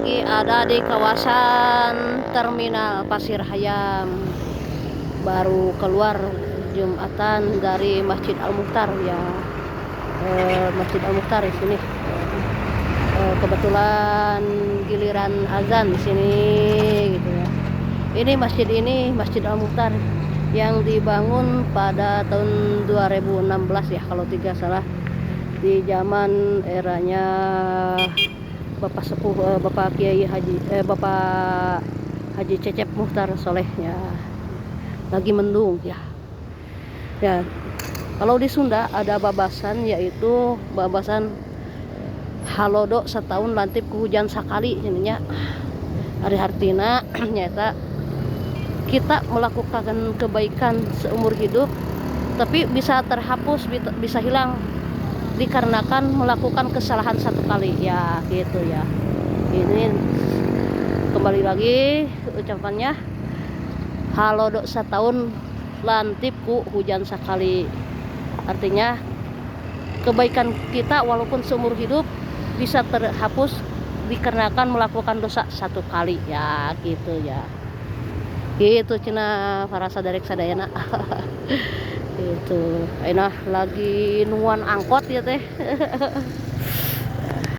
lagi ada di kawasan Terminal Pasir Hayam. Baru keluar Jumatan dari Masjid Al-Mukhtar ya. Masjid Al-Mukhtar di sini. Kebetulan giliran azan di sini gitu ya. Ini Masjid Al-Mukhtar yang dibangun pada tahun 2016 ya kalau tidak salah, di zaman eranya Bapak Sepuh Bapak Kiai Haji Bapak Haji Cecep Muhtar Soleh ya, lagi mendung ya. Ya, kalau di Sunda ada babasan, yaitu babasan halodo setahun lantip ku hujan sakali ininya. Hari hartina nyata kita melakukan kebaikan seumur hidup tapi bisa terhapus, bisa hilang dikarenakan melakukan kesalahan satu kali ya gitu ya. Ini kembali lagi ucapannya, halodo setahun lantip ku hujan sekali, artinya kebaikan kita walaupun seumur hidup bisa terhapus dikarenakan melakukan dosa satu kali ya gitu ya. Gitu cina para sadarek sadayana. Itu enak lagi nuan angkot ya teh.